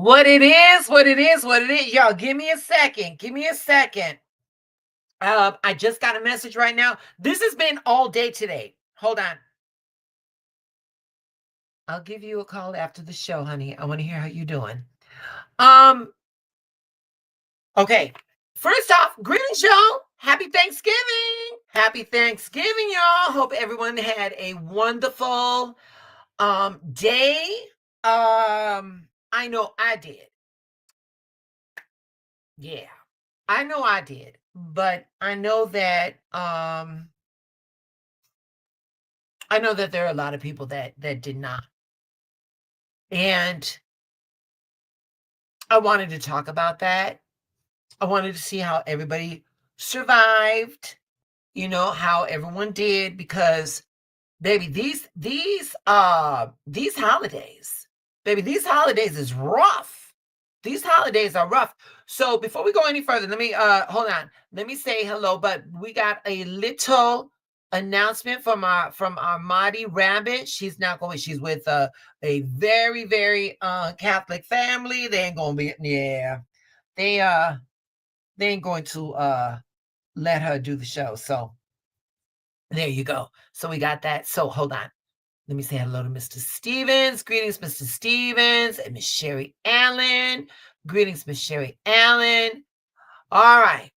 What it is, what it is, what it is. Y'all, give me a second. Give me a second. I just got a message right now. This has been all day today. Hold on. I'll give you a call after the show, honey. I want to hear how you doing. Um, okay. First off, greetings, y'all. Happy Thanksgiving. Happy Thanksgiving, y'all. Hope everyone had a wonderful day. I know I did. Yeah. I know I did, but I know that there are a lot of people that did not. And I wanted to talk about that. I wanted to see how everybody survived, how everyone did, because baby, these holidays, baby, these holidays is rough. These holidays are rough. So before we go any further, let me hold on. Let me say hello, but we got a little announcement from our Marty Rabbit. She's not going, she's with a very, very Catholic family. They ain't gonna be, yeah. They ain't going to let her do the show. So there you go. So we got that. So hold on. Let me say hello to Mr. Stevens. Greetings, Mr. Stevens, and Miss Sherry Allen. Greetings, Miss Sherry Allen. All right.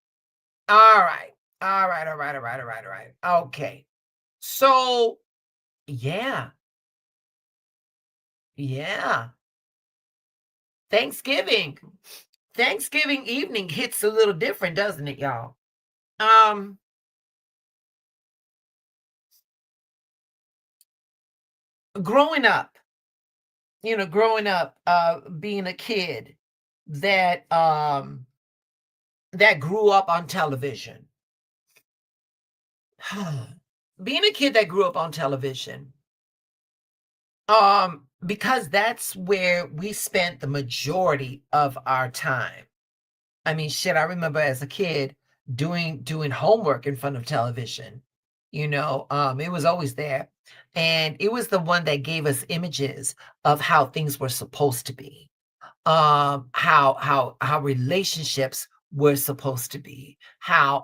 All right. All right. All right. All right. All right. All right. Okay. So, yeah. Yeah. Thanksgiving. Thanksgiving evening hits a little different, doesn't it, y'all? Um, growing up, being a kid that grew up on television. Being a kid that grew up on television, because that's where we spent the majority of our time. I mean, shit, I remember as a kid doing homework in front of television. It was always there. And it was the one that gave us images of how things were supposed to be. How relationships were supposed to be, how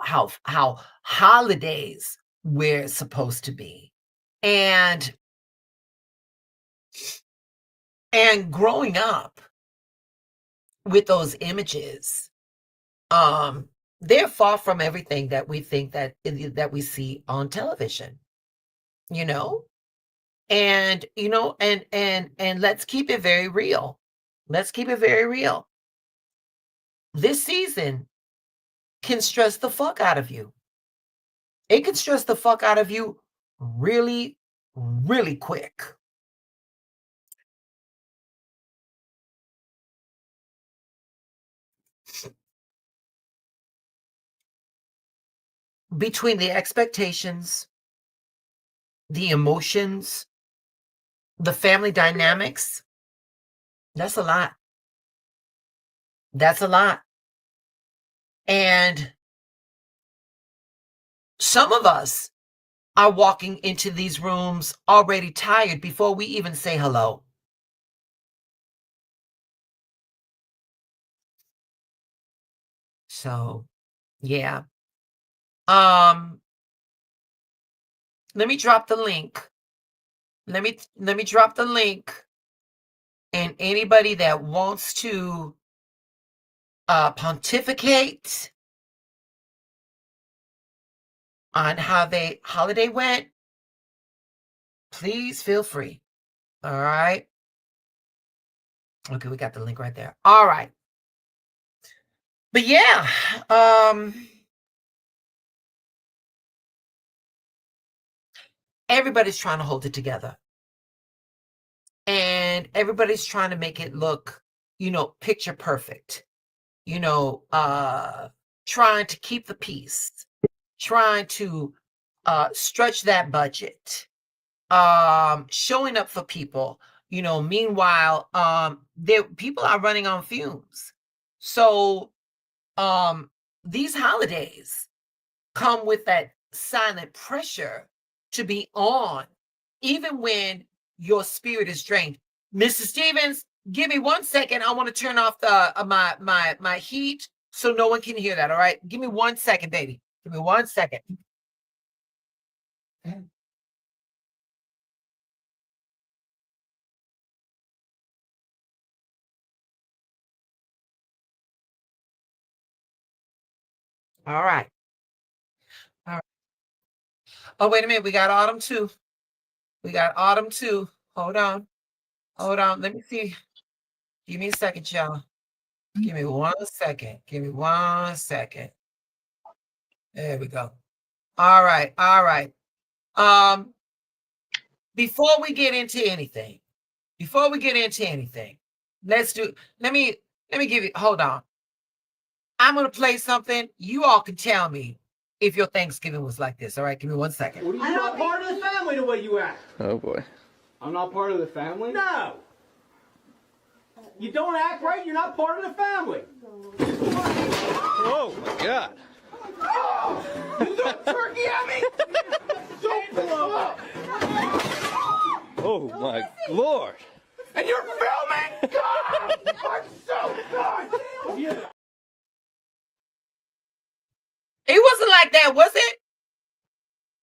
holidays were supposed to be. And growing up with those images, they're far from everything that we think that we see on television, you know? And let's keep it very real. Let's keep it very real. This season can stress the fuck out of you. It can stress the fuck out of you really, really quick. Between the expectations, the emotions, the family dynamics, that's a lot. That's a lot. And some of us are walking into these rooms already tired before we even say hello. So, yeah. Um, let me drop the link. Let me drop the link, and anybody that wants to pontificate on how they holiday went, please feel free. All right. Okay, we got the link right there. All right. But yeah, everybody's trying to hold it together. And everybody's trying to make it look, picture perfect. Trying to keep the peace, trying to stretch that budget, showing up for people. Meanwhile, people are running on fumes. So these holidays come with that silent pressure to be on, even when your spirit is drained. Mr. Stevens, Give me 1 second. I want to turn off the my heat so no one can hear that. All right. Give me 1 second, baby. Give me 1 second. All right. All right. Oh, wait a minute. We got autumn too. We got autumn too. Hold on. Hold on. Let me see. Give me a second, y'all. Give me 1 second. Give me 1 second. There we go. All right. All right. Um, before we get into anything, before we get into anything, let's do let me give you hold on. I'm gonna play something. You all can tell me if your Thanksgiving was like this. All right, give me 1 second. What are you not part of the family the way you act? Oh boy. I'm not part of the family? No. You don't act right, you're not part of the family. Oh my god. Oh, you threw a turkey at me? Don't blow up. Oh my lord. And you're filming? God, I'm so sorry. Yeah. It wasn't like that, was it?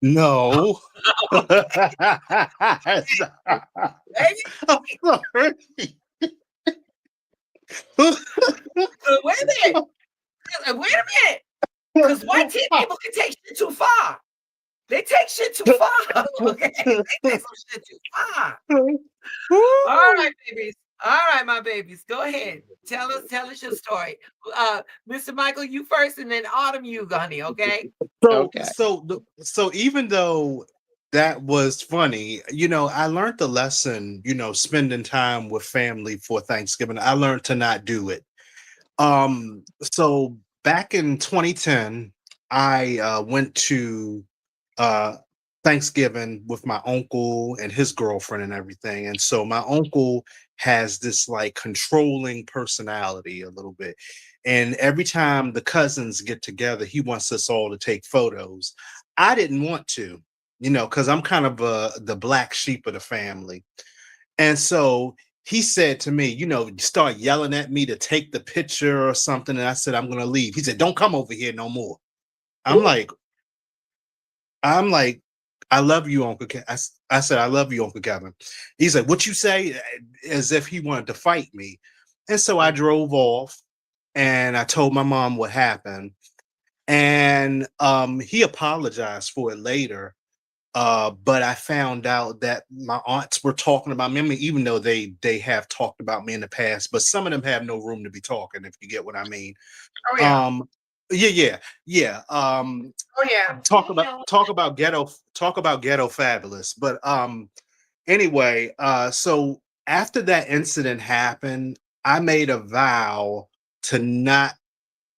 No. I'm Baby? sorry. Wait a minute. Wait a minute. Because white people can take shit too far. They take shit too far. Okay. They take some shit too far. All right, babies. All right, my babies. Go ahead. Tell us your story. Mr. Michael, you first, and then Autumn, you, honey. Okay. Okay. So even though that was funny, I learned the lesson, spending time with family for Thanksgiving. I learned to not do it. So back in 2010, I went to uh Thanksgiving with my uncle and his girlfriend and everything. And so my uncle has this like controlling personality a little bit. And every time the cousins get together, he wants us all to take photos. I didn't want to, because I'm kind of the black sheep of the family. And so he said to me, start yelling at me to take the picture or something. And I said, I'm going to leave. He said, don't come over here no more. I'm like, I'm like, I love you, Uncle Kevin. I said, I love you, Uncle Kevin. He's like, what you say? As if he wanted to fight me. And so I drove off and I told my mom what happened. And he apologized for it later. But I found out that my aunts were talking about me. I mean, even though they have talked about me in the past, but some of them have no room to be talking, if you get what I mean. Oh yeah. Um, yeah. Oh yeah. Talk about ghetto fabulous. But anyway, so after that incident happened, I made a vow to not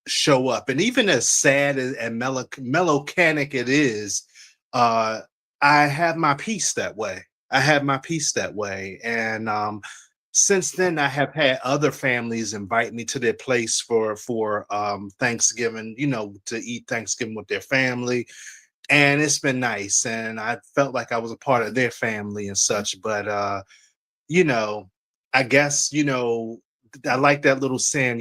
show up. And even as sad and melancholic it is, uh, I have my peace that way. I have my peace that way. And since then, I have had other families invite me to their place for Thanksgiving, to eat Thanksgiving with their family. And it's been nice. And I felt like I was a part of their family and such. But you know, I guess, I like that little saying,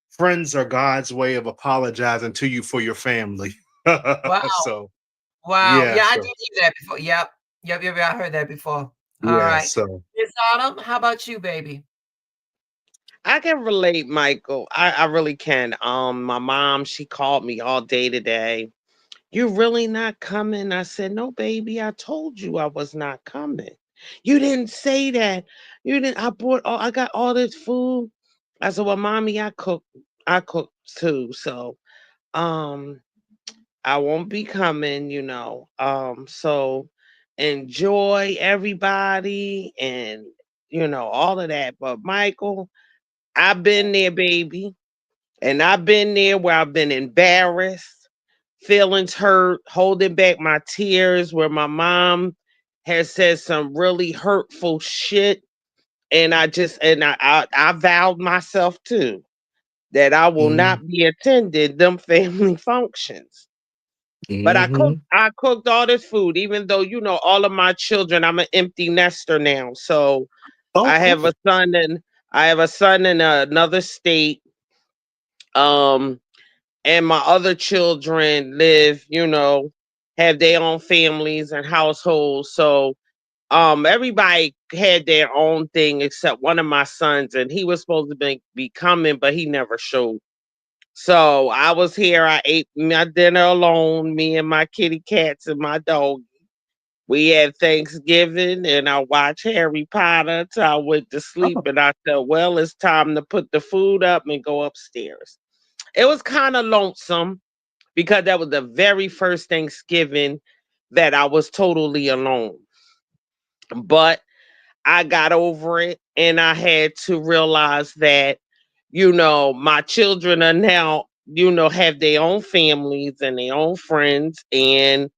friends are God's way of apologizing to you for your family. Wow. So, Wow. yeah, Yeah, I did so, hear that before. Yep. Yep. I heard that before. All yeah, right. so, Miss Autumn, how about you, baby? I can relate, Michael. I really can. My mom, she called me all day today. You really not coming? I said, no, baby. I told you I was not coming. You didn't say that. You didn't. I got all this food. I said, well, mommy, I cook too. So, um, I won't be coming. So enjoy everybody and all of that. But Michael, I've been there, baby. And I've been there where I've been embarrassed, feelings hurt, holding back my tears, where my mom has said some really hurtful shit. And I vowed myself too that I will mm, not be attending them family functions. But hmm, I cooked all this food, even though all of my children, I'm an empty nester now. So Oh, I have cool. a son in another state. Um, and my other children live, have their own families and households. So everybody had their own thing except one of my sons, and he was supposed to be coming, but he never showed. So I was here. I ate my dinner alone, me and my kitty cats and my dog. We had Thanksgiving, and I watched Harry Potter till I went to sleep. Oh, And I said, well, it's time to put the food up and go upstairs. It was kind of lonesome because that was the very first Thanksgiving that I was totally alone. But I got over it, and I had to realize that, my children are now, have their own families and their own friends. And,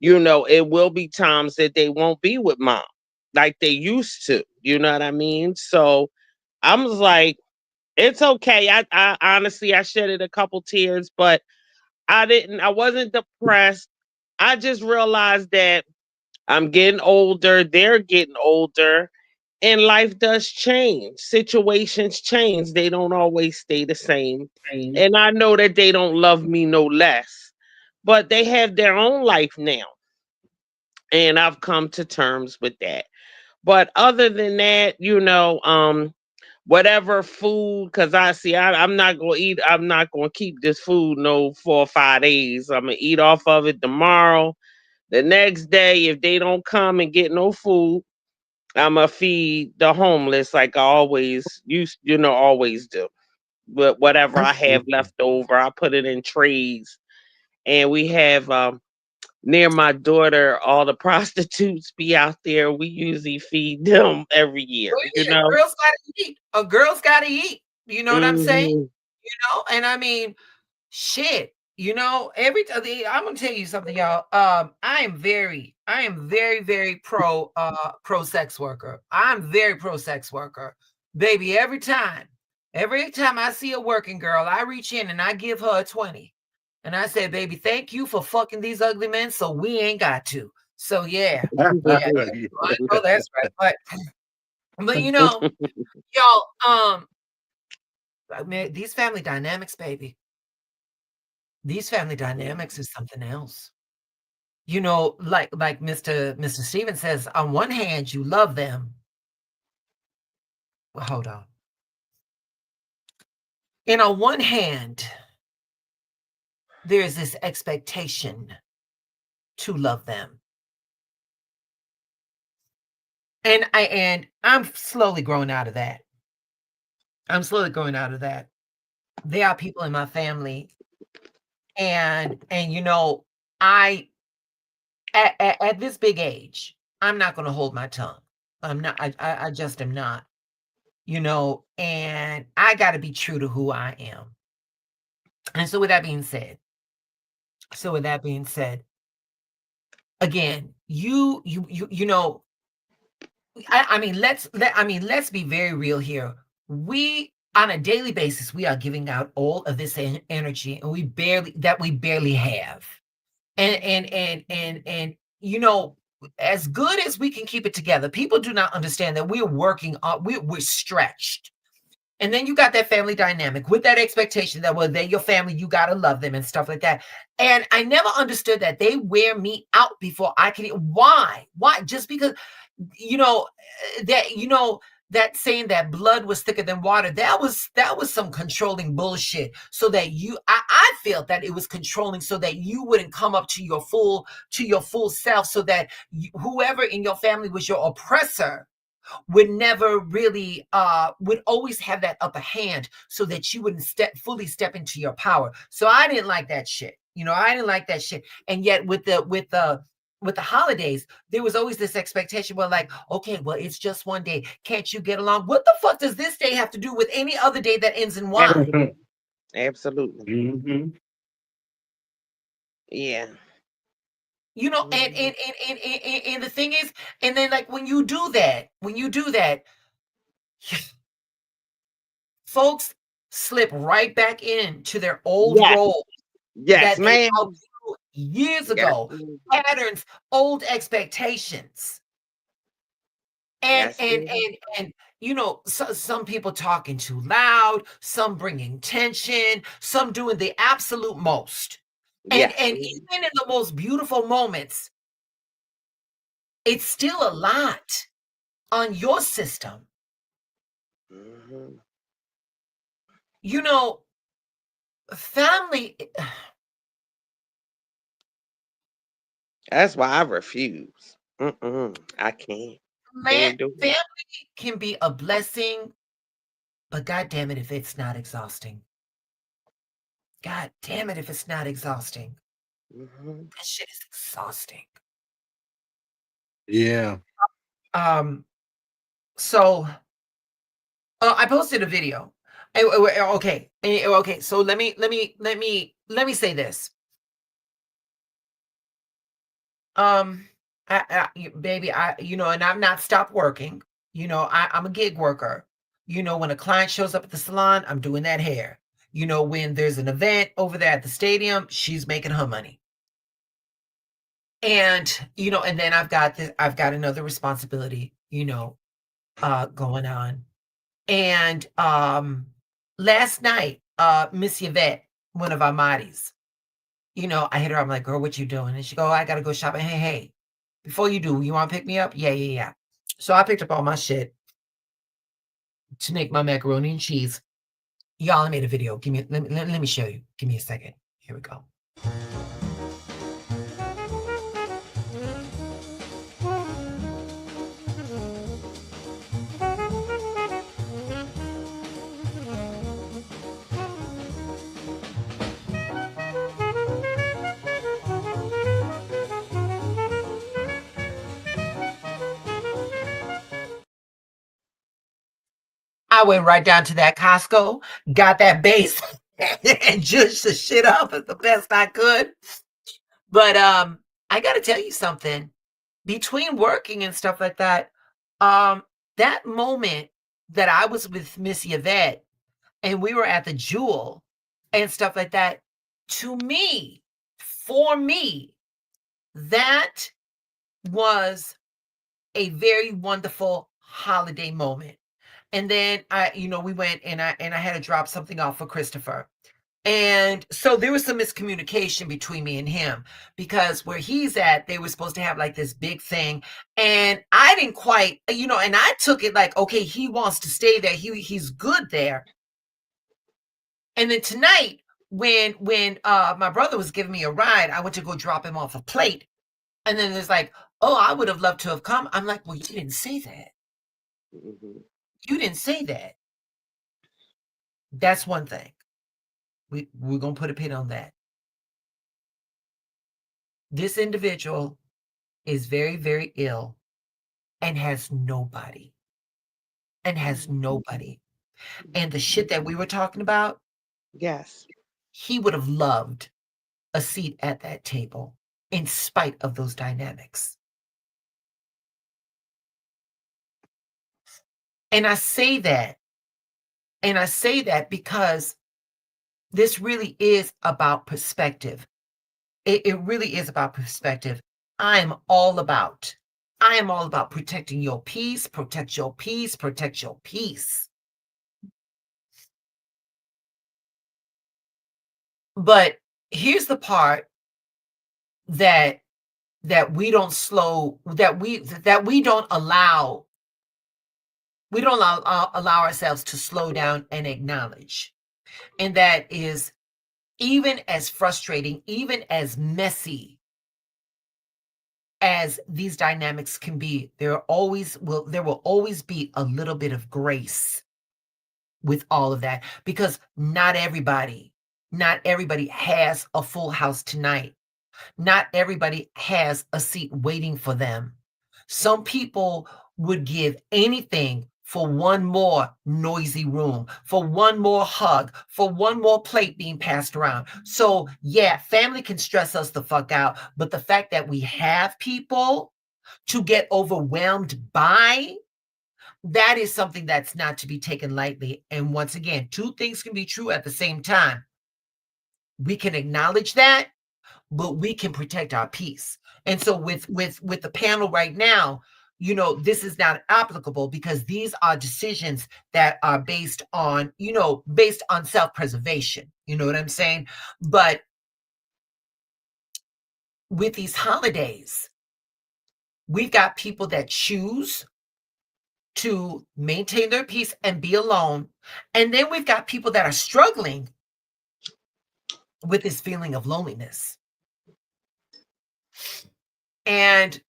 it will be times that they won't be with mom like they used to. You know what I mean? So I was like, it's okay. I honestly, I shedded a couple tears, but I wasn't depressed. I just realized that I'm getting older, they're getting older, and life does change. Situations change. They don't always stay the same. And I know that they don't love me no less, but they have their own life now. And I've come to terms with that. But other than that, whatever food, because I'm not gonna eat, I'm not gonna keep this food no 4 or 5 days. I'm gonna eat off of it tomorrow. The next day, if they don't come and get no food, I'ma feed the homeless like I always do. But whatever I that's have beautiful. left over, I put it in trays. And we have near my daughter, all the prostitutes be out there. We usually feed them every year, Well, yeah, girls gotta eat. A girl's gotta eat. You know what I'm saying? Mhm. And I mean, shit, I'm gonna tell you something, y'all. I am very, very pro sex worker. I'm very pro sex worker. Baby, every time I see a working girl, I reach in and I give her a 20. And I say, baby, thank you for fucking these ugly men, so we ain't got to. So yeah, I know that's right. But y'all, I mean, these family dynamics, baby. These family dynamics is something else. Like Mr. Stevens says, on one hand, you love them. Well, hold on. And on one hand, there is this expectation to love them. I'm slowly growing out of that. I'm slowly growing out of that. There are people in my family, and I at this big age, I'm not going to hold my tongue. I'm not. I just am not. And I got to be true to who I am. And so with that being said, again, let's be very real here. We on a daily basis, we are giving out all of this energy, and we barely have. And as good as we can keep it together, people do not understand that we're working on we're stretched. And then you got that family dynamic with that expectation that, well, they're your family, you got to love them and stuff like that. And I never understood that they wear me out before I can. Why? Why? Just because, you know, that, that saying that blood was thicker than water, that was some controlling bullshit. So that I felt that it was controlling so that you wouldn't come up to your full self, so that whoever in your family was your oppressor would never really would always have that upper hand, so that you wouldn't fully step into your power. So I didn't like that shit. I didn't like that shit. And yet with the holidays, there was always this expectation, well, like, okay, well, it's just one day, can't you get along? What the fuck does this day have to do with any other day that ends in Y? Absolutely. Mhm. Yeah. And, Mhm. the thing is, and then, like, when you do that, folks slip right back into their old Yes. role Yes, that they ma'am. outgrew years Yes. ago. Patterns, old expectations. And Yes, and dear. and and some people talking too loud, some bringing tension, some doing the absolute most. And Yes. and even in the most beautiful moments, it's still a lot on your system. Mhm. You know, family, That's why I refuse. I can't. man, Can't do it. family can be a blessing, but god damn it if it's not exhausting. God damn it if it's not exhausting. Mhm. That shit is exhausting. Yeah. Um, so I posted a video. Okay, okay. So let me say this. Baby, and I've not stopped working. I'm a gig worker. When a client shows up at the salon, I'm doing that hair. When there's an event over there at the stadium, she's making her money. And then I've got another responsibility, going on. And last night, Miss Yvette, one of our Maddie's, I hit her. I'm like, girl, what you doing? And she go, I gotta go shopping. Hey, before you do, you want to pick me up? Yeah, yeah, yeah. So I picked up all my shit to make my macaroni and cheese. Y'all, I made a video. Let me show you. Give me a second. Here we go. I went right down to that Costco, got that base, and judged the shit up as the best I could. But I gotta tell you something. Between working and stuff like that, um, that moment that I was with Miss Yvette and we were at the Jewel and stuff like that, to me, for me, that was a very wonderful holiday moment. And then we went and I had to drop something off for Christopher. And so there was some miscommunication between me and him because where he's at, they were supposed to have like this big thing. And I didn't quite, and I took it like, okay, he wants to stay there. He's good there. And then tonight, when my brother was giving me a ride, I went to go drop him off a plate. And then there's like, oh, I would have loved to have come. I'm like, well, you didn't say that. Mhm. You didn't say that. That's one thing. We're gonna put a pin on that. This individual is very, very ill and has nobody. And has Mhm. nobody. And the shit that we were talking about, Yes. he would have loved a seat at that table in spite of those dynamics. And I say that because this really is about perspective. It really is about perspective. I am all about protecting your peace, protect your peace, protect your peace. But here's the part that we don't slow that we don't allow ourselves to slow down and acknowledge. And that is, even as frustrating, even as messy as these dynamics can be, there will always be a little bit of grace with all of that, because not everybody has a full house tonight. Not everybody has a seat waiting for them. Some people would give anything for one more noisy room, for one more hug, for one more plate being passed around. So, yeah, family can stress us the fuck out, but the fact that we have people to get overwhelmed by, that is something that's not to be taken lightly. And once again, two things can be true at the same time. We can acknowledge that, but we can protect our peace. And so with the panel right now, this is not applicable because these are decisions that are based on self-preservation. You know what I'm saying? But with these holidays, we've got people that choose to maintain their peace and be alone. And then we've got people that are struggling with this feeling of loneliness. And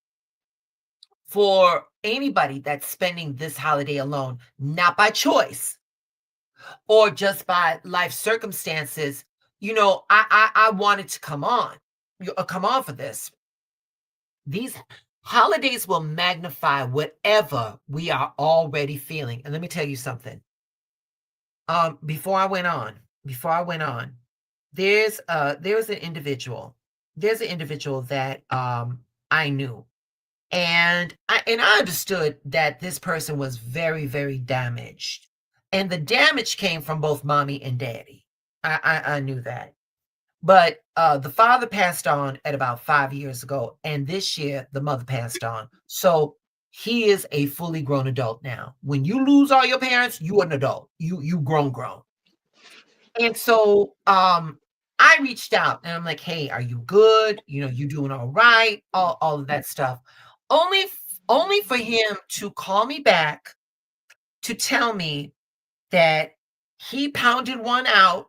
for anybody that's spending this holiday alone, not by choice or just by life circumstances, I wanted to come on for this. These holidays will magnify whatever we are already feeling. And let me tell you something. Before I went on, there was an individual. There's an individual that I knew. And I understood that this person was very, very damaged. And the damage came from both mommy and daddy. I knew that. But the father passed on at about 5 years ago, and this year the mother passed on. So he is a fully grown adult now. When you lose all your parents, you're an adult. You grown. And so I reached out and I'm like, hey, are you good? You doing all right? All of that stuff. Only for him to call me back to tell me that he pounded one out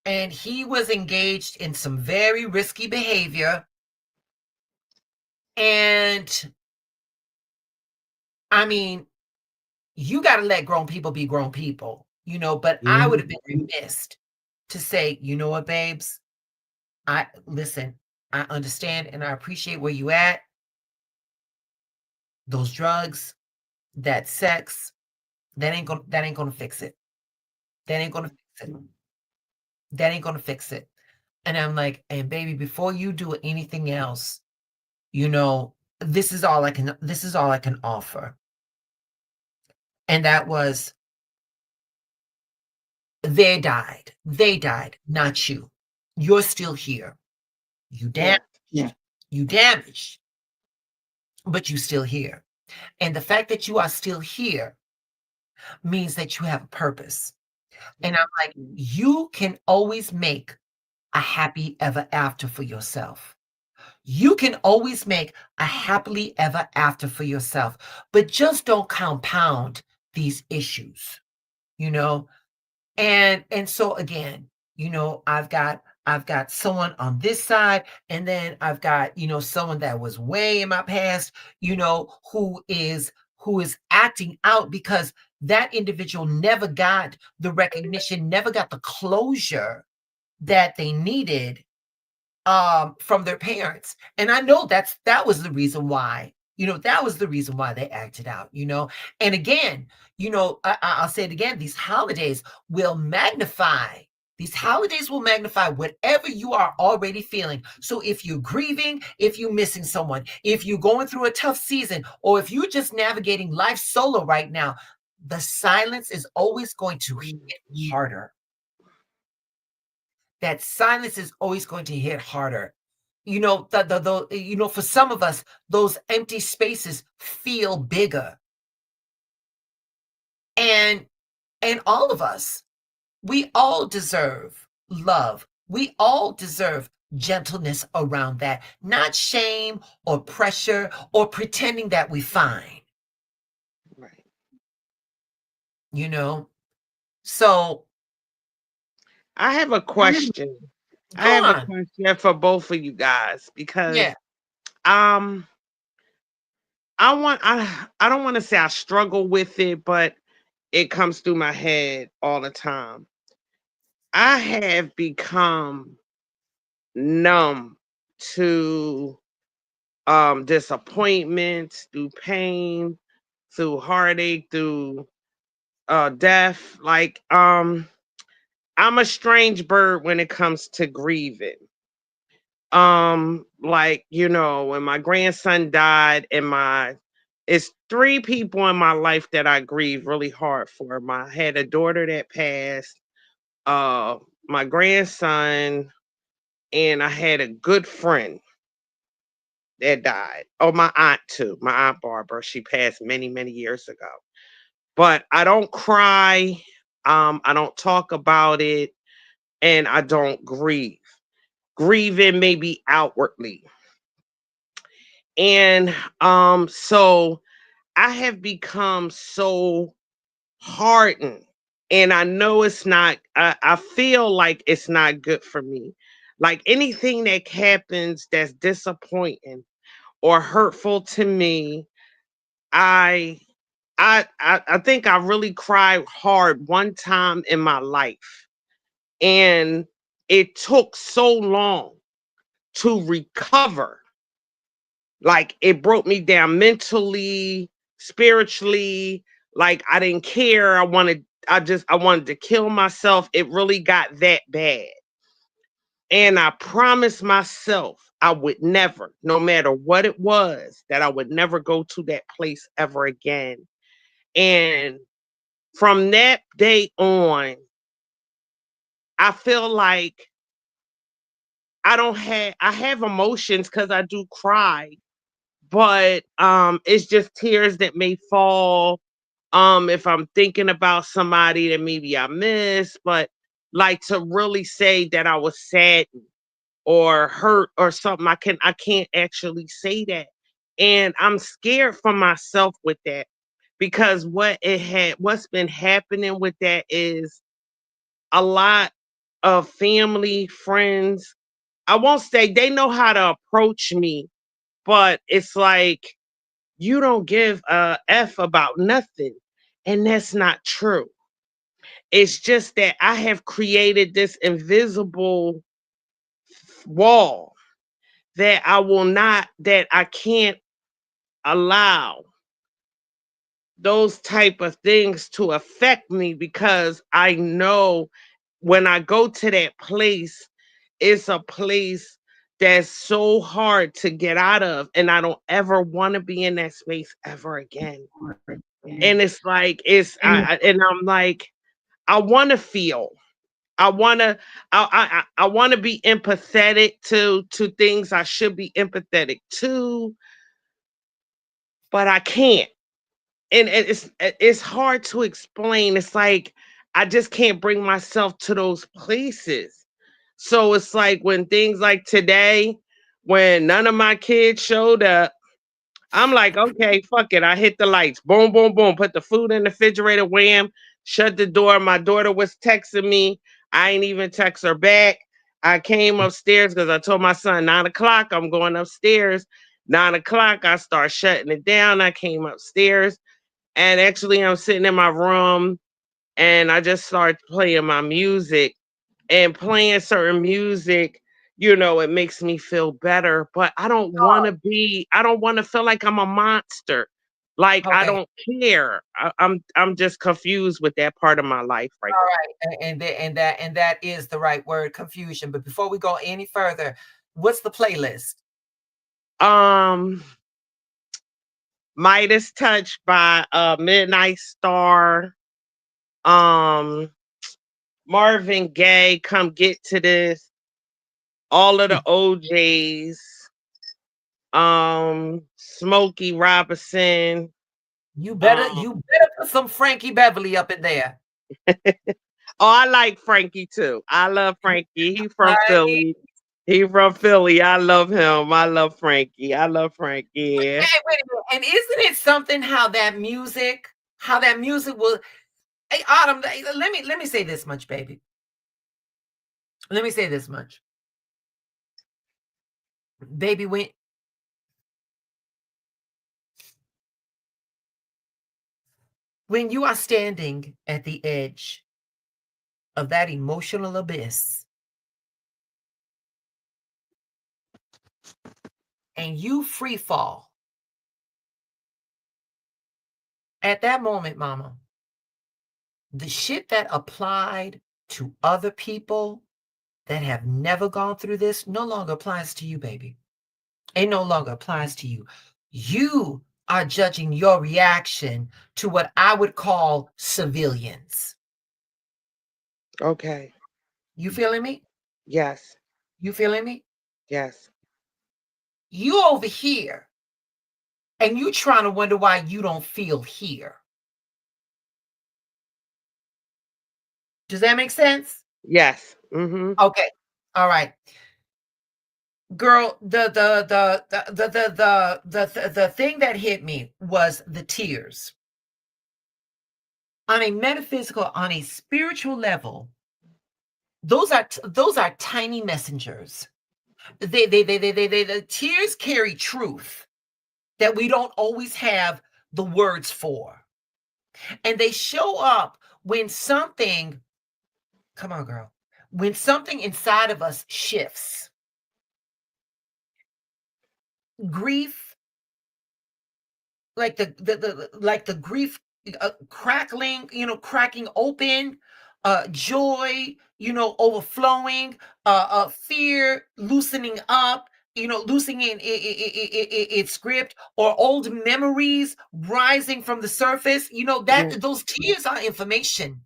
and he was engaged in some very risky behavior. And I mean, you got to let grown people be grown people, but I would have been remiss to say, you know what, babes, I understand and I appreciate where you at. Those drugs, that sex, that ain't gonna fix it. That ain't gonna fix it. That ain't gonna fix it. And I'm like, and baby, before you do anything else, this is all I can offer. And that was, they died, not you. You're still here. You damaged, but you still here. And the fact that you are still here means that you have a purpose. And I'm like, you can always make a happy ever after for yourself. You can always make a happily ever after for yourself, but just don't compound these issues, And so again, I've got someone on this side, and then I've got, someone that was way in my past, who is acting out because that individual never got the recognition, never got the closure that they needed from their parents. And I know that was the reason why, they acted out, And again, I'll say it again, these holidays will magnify whatever you are already feeling. So if you're grieving, if you're missing someone, if you're going through a tough season, or if you're just navigating life solo right now, the silence is always going to hit harder. That silence is always going to hit harder. For some of us, those empty spaces feel bigger. And all of us, we all deserve love. We all deserve gentleness around that, not shame or pressure or pretending that we're fine. Right. So I have a question. Go on. A question for both of you guys because Yeah. I don't want to say I struggle with it, but it comes through my head all the time. I have become numb to disappointment, through pain, through heartache, through death. Like I'm a strange bird when it comes to grieving. Like, when my grandson died, and it's three people in my life that I grieve really hard for. I had a daughter that passed, my grandson, and I had a good friend that died. Oh, my aunt too. My aunt Barbara. She passed many, many years ago. But I don't cry. I don't talk about it, and I don't grieve. Grieving maybe outwardly. And so I have become so hardened. And I know it's not, I feel like it's not good for me. Like anything that happens that's disappointing or hurtful to me, I I think I really cried hard one time in my life. And it took so long to recover. Like it broke me down mentally, spiritually. Like I didn't care. I wanted to kill myself. It really got that bad. And I promised myself I would never, no matter what it was, that I would never go to that place ever again. And from that day on, I feel like I have emotions because I do cry, but it's just tears that may fall if I'm thinking about somebody that maybe I miss. But like to really say that I was sad or hurt or something, I can't actually say that. And I'm scared for myself with that, because what's been happening with that is a lot of family, friends, I won't say they know how to approach me, but it's like you don't give a F about nothing. And that's not true. It's just that I have created this invisible wall that I can't allow those type of things to affect me, because I know when I go to that place, it's a place that's so hard to get out of, and I don't ever want to be in that space ever again. And it's like and I'm like, I want to feel. I want to I want to be empathetic to things I should be empathetic to, but I can't. And it's hard to explain. It's like I just can't bring myself to those places. So it's like when things like today, when none of my kids showed up, I'm like, okay, fuck it. I hit the lights. Boom, boom, boom. Put the food in the refrigerator, wham, shut the door. My daughter was texting me. I ain't even text her back. I came upstairs because I told my son 9 o'clock, I'm going upstairs. 9 o'clock, I start shutting it down. I came upstairs, and actually I'm sitting in my room, and I just started playing my music, and playing certain music, it makes me feel better. But I don't want to feel like I'm a monster. Like I Okay. don't care. I'm just confused with that part of my life right All right. And that is the right word, confusion. But before we go any further, what's the playlist? now. Midas Touch by Midnight Star. Um Marvin Gaye, Come Get to This. All of the OJs. Smokey Robinson. You better Um, you better put some Frankie Beverly up in there. oh, I like Frankie too. I love Frankie. He from Right? Philly. He from Philly. I love him. I love Frankie. I love Frankie. Yeah. Hey, wait a minute. And isn't it something how that music will hey Autumn, let me say this much, baby. Let me say this much. Baby, when you are standing at the edge of that emotional abyss and you free fall, at that moment, mama, the shit that applied to other people that have never gone through this no longer applies to you, baby. It no longer applies to you. You are judging your reaction to what I would call civilians. Okay. You feeling me? Yes. You feeling me? Yes. You over here, and you trying to wonder why you don't feel here. Does that make sense? Yes. Mm-hmm. Okay. All right. Girl, the thing that hit me was the tears. On a metaphysical, on a spiritual level, those are tiny messengers. The tears carry truth that we don't always have the words for. And they show up when something, come on, girl, when something inside of us shifts. Grief, like the grief crackling, cracking open, joy, overflowing, fear loosening up, loosening its grip, or old memories rising from the surface. That those tears are information.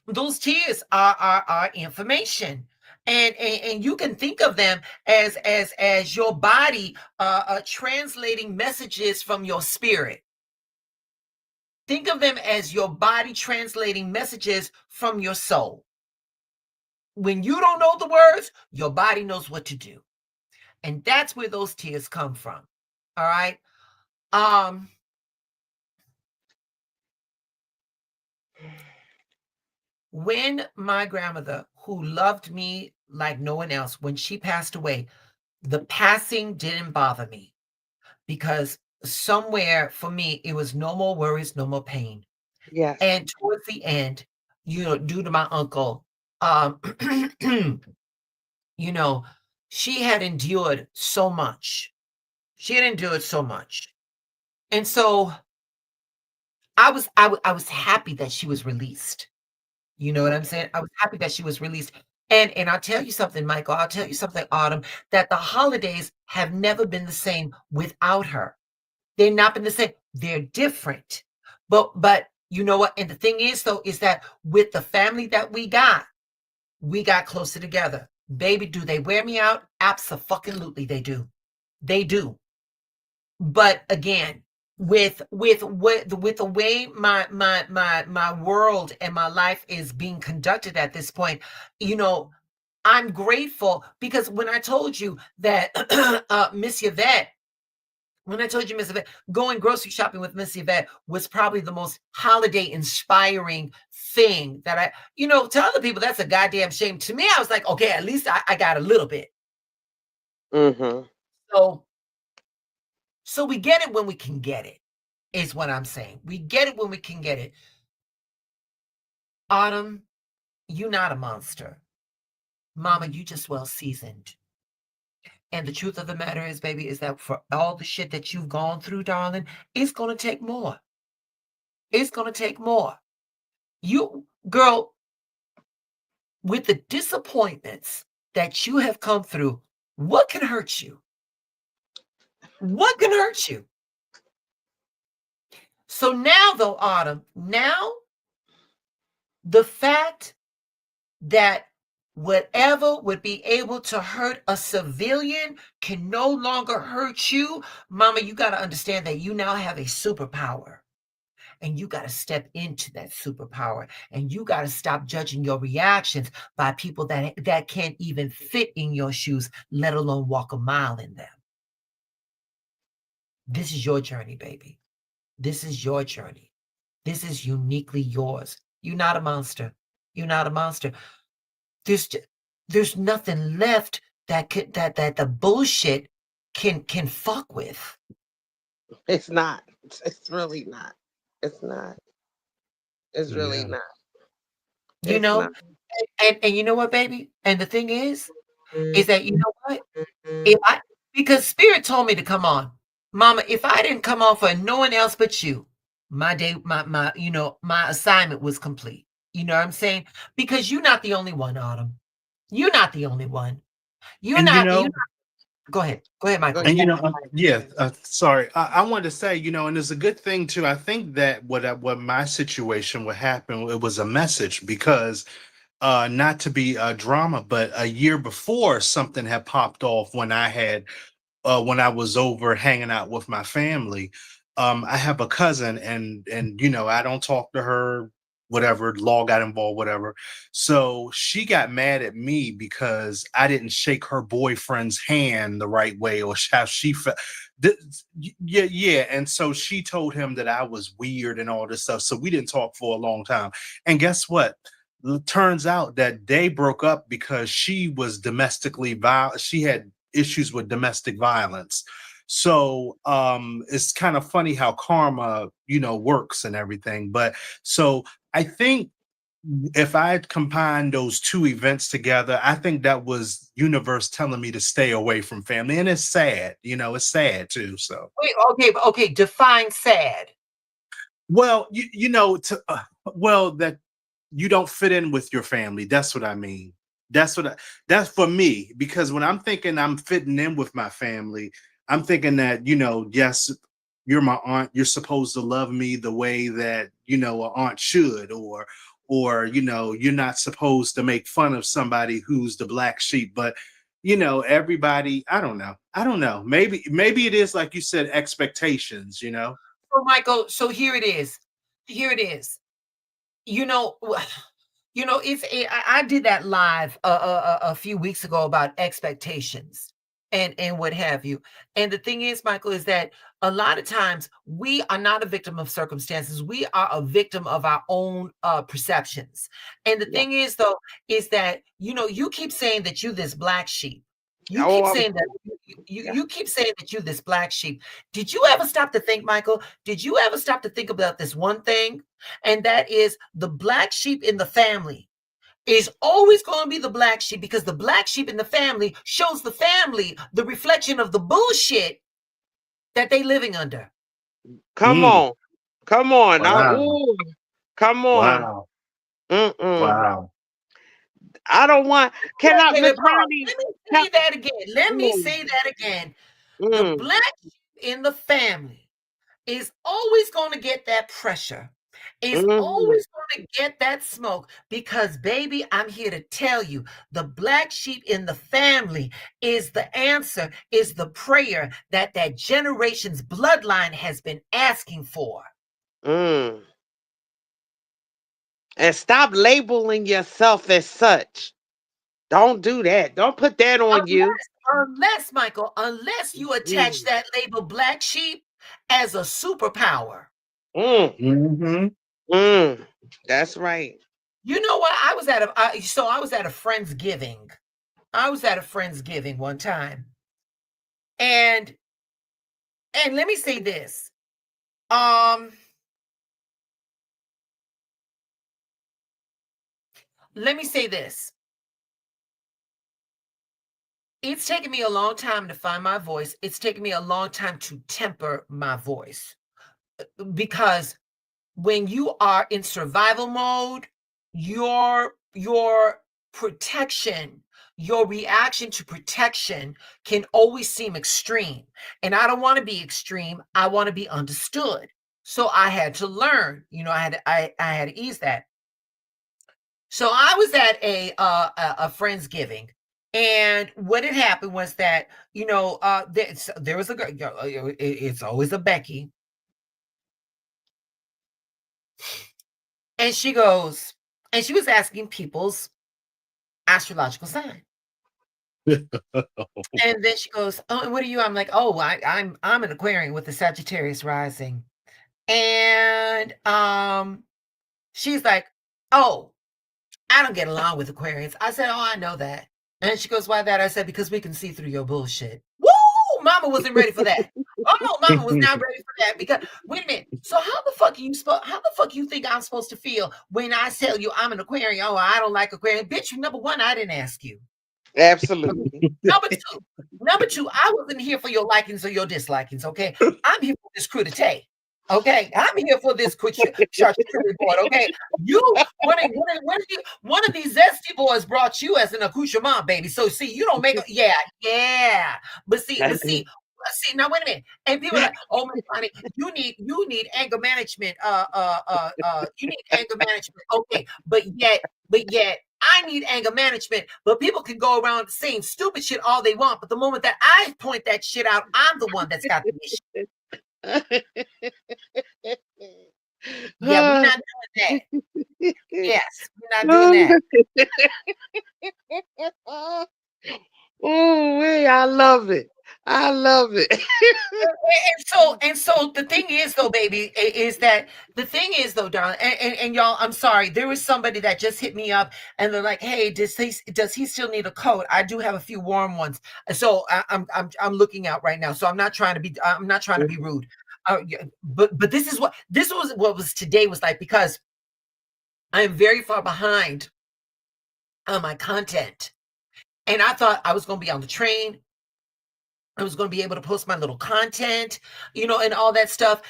Those tears are information. And you can think of them as your body translating messages from your spirit. Think of them as your body translating messages from your soul. When you don't know the words, your body knows what to do. And that's where those tears come from. All right. When my grandmother, who loved me like no one else, when she passed away, the passing didn't bother me, because somewhere for me, it was no more worries, no more pain. Yes. And towards the end, due to my uncle, she had endured so much. She had endured so much. And so I was happy that she was released. You know what I'm saying? I was happy that she was released. And I'll tell you something, Michael, I'll tell you something, Autumn, that the holidays have never been the same without her. They've not been the same. They're different. But you know what? And the thing is, though, is that with the family that we got closer together. Baby, do they wear me out? Absolutely, they do. They do. But again, with the way my world and my life is being conducted at this point, I'm grateful, because when I told you that Miss Yvette, going grocery shopping with Miss Yvette was probably the most holiday inspiring thing that to other people, that's a goddamn shame. To me, I was like, okay, at least I got a little bit. Mm-hmm. So we get it when we can get it, is what I'm saying. We get it when we can get it. Autumn, you not a monster. Mama, you just well seasoned. And the truth of the matter is, baby, is that for all the shit that you've gone through, darling, it's going to take more. It's going to take more. You, girl, with the disappointments that you have come through, what can hurt you? What can hurt you? So now, though, Autumn, now the fact that whatever would be able to hurt a civilian can no longer hurt you, Mama, you got to understand that you now have a superpower. And you got to step into that superpower, and you got to stop judging your reactions by people that can't even fit in your shoes, let alone walk a mile in them. This is your journey, baby. This is your journey. This is uniquely yours. You're not a monster. You're not a monster. There's nothing left that the bullshit can fuck with. It's not. It's really not. It's not. It's really not. You It's know, not. and you know what, baby? And the thing is that, you know what? Because Spirit told me to come on. Mama, if I didn't come on for no one else but you, my assignment was complete. You know what I'm saying? Because you're not the only one, Autumn. You're not the only one. You're not. Go ahead, Michael. And sorry, I wanted to say, and it's a good thing too. I think that what my situation would happen, it was a message, because not to be a drama, but a year before something had popped off when I was over hanging out with my family. I have a cousin, and I don't talk to her. Whatever, law got involved, whatever. So she got mad at me because I didn't shake her boyfriend's hand the right way, or how she felt. Yeah, yeah. And so she told him that I was weird and all this stuff. So we didn't talk for a long time. And guess what? Turns out that they broke up because she was domestically violent. She had issues with domestic violence. So it's kind of funny how karma, works and everything. But so I think if I had combined those two events together, I think that was universe telling me to stay away from family. And it's sad, it's sad too. So Wait, okay, define sad. well, that you don't fit in with your family. That's what I mean. That's for me, because when I'm thinking I'm fitting in with my family, I'm thinking that, yes, you're my aunt, you're supposed to love me the way that, an aunt should, or you're not supposed to make fun of somebody who's the black sheep. But everybody, I don't know. Maybe it is, like you said, expectations. So Michael, so here it is. Here it is. You know, I did that live a few weeks ago about expectations and what have you. And the thing is, Michael, is that a lot of times we are not a victim of circumstances. We are a victim of our own perceptions. And the thing is, though, is that you keep saying that you this black sheep. You keep saying that you keep saying that you this black sheep. Did you ever stop to think, Michael? Did you ever stop to think about this one thing? And that is the black sheep in the family is always going to be the black sheep, because the black sheep in the family shows the family the reflection of the bullshit that they living under. Come on. Come on. Wow. Come on. Wow. Mm-mm. Wow. I don't want. Can I, Miss Ronnie? Let me say that again. Let me say that again. The black sheep in the family is always going to get that pressure. Is always going to get that smoke, because, baby, I'm here to tell you, the black sheep in the family is the answer, is the prayer that generation's bloodline has been asking for. And stop labeling yourself as such. Don't do that. Don't put that on you. Unless, Michael, unless you attach that label black sheep as a superpower. That's right. You know what? I was at a Friendsgiving. I was at a Friendsgiving one time. And let me say this. Let me say this. It's taken me a long time to find my voice. It's taken me a long time to temper my voice, because when you are in survival mode, your protection, your reaction to protection can always seem extreme. And I don't want to be extreme. I want to be understood. So I had to learn, I had to ease that. So I was at a Friendsgiving, and what had happened was that, there was a girl, it's always a Becky. And she goes, and she was asking people's astrological sign. And then she goes, "Oh, and what are you?" I'm like, "Oh, I'm an Aquarian with the Sagittarius rising." And she's like, "Oh, I don't get along with Aquarians." I said, "Oh, I know that." And she goes, "Why that?" I said, "Because we can see through your bullshit." Woo! Mama wasn't ready for that. Oh, Mama was not ready for that, because wait a minute. So how the fuck you think I'm supposed to feel when I tell you I'm an Aquarian? Oh, I don't like Aquarian. Bitch, number one, I didn't ask you. Absolutely. Number two, I wasn't here for your likings or your dislikings, okay? I'm here for this crudité. Okay, I'm here for this charcuterie board. Okay, one of these zesty boys brought you as an accoutrement, baby. So see, you don't make but see. Now wait a minute. And people are like, "Oh my God, you need anger management. You need anger management." Okay, but yet, I need anger management, but people can go around saying stupid shit all they want. But the moment that I point that shit out, I'm the one that's got the issue. Yeah, we're not doing that. Yes, we're not doing that. Oh, I love it. I love it. And so the thing is though, baby, is that the thing is though, darling, and y'all, I'm sorry, there was somebody that just hit me up and they're like, hey, does he still need a coat? I do have a few warm ones, so I'm looking out right now. So I'm not trying to be rude, but this was what was today was like, because I am very far behind on my content, and I thought I was going to be on the train. I was going to be able to post my little content, and all that stuff.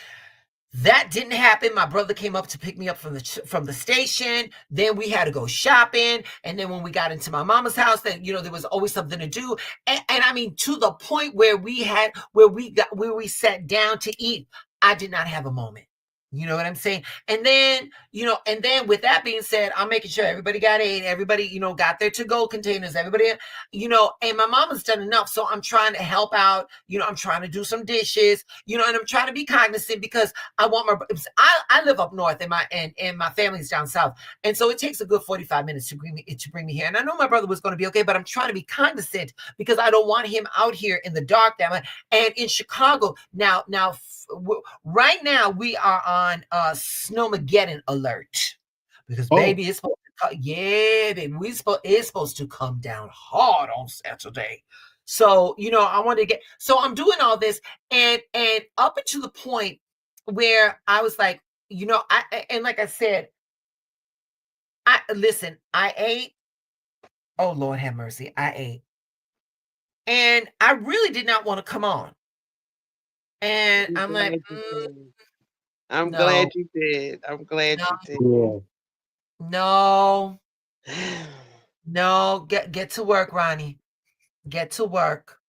That didn't happen. My brother came up to pick me up from the station. Then we had to go shopping. And then when we got into my mama's house, then there was always something to do. And I mean, to the point where we sat down to eat, I did not have a moment. You know what I'm saying? And then, with that being said, I'm making sure everybody got ate, everybody, got their to-go containers, everybody, and my mama's done enough. So I'm trying to help out, I'm trying to do some dishes, and I'm trying to be cognizant, because I want I live up north and my family's down south. And so it takes a good 45 minutes to bring me here. And I know my brother was going to be okay, but I'm trying to be cognizant because I don't want him out here in the dark down. And in Chicago now, right now we are on Snowmageddon alert, because baby, it's supposed to baby, it's supposed to come down hard on Saturday. So I want to so I'm doing all this, and up until the point where I was like, and like I said, I ate. Oh Lord have mercy, I ate, and I really did not want to come on. And I'm like, I'm no, glad you did. I'm glad you did. No, get to work, Ronnie. Get to work.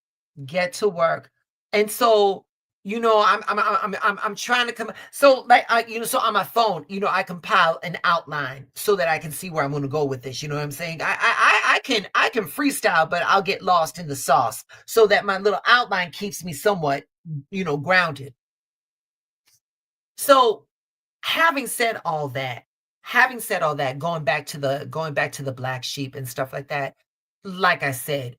And so, I'm trying to come. So like, so on my phone, I compile an outline so that I can see where I'm going to go with this. You know what I'm saying? I can freestyle, but I'll get lost in the sauce, so that my little outline keeps me somewhat, grounded. So having said all that, going back to the black sheep and stuff like that, like I said,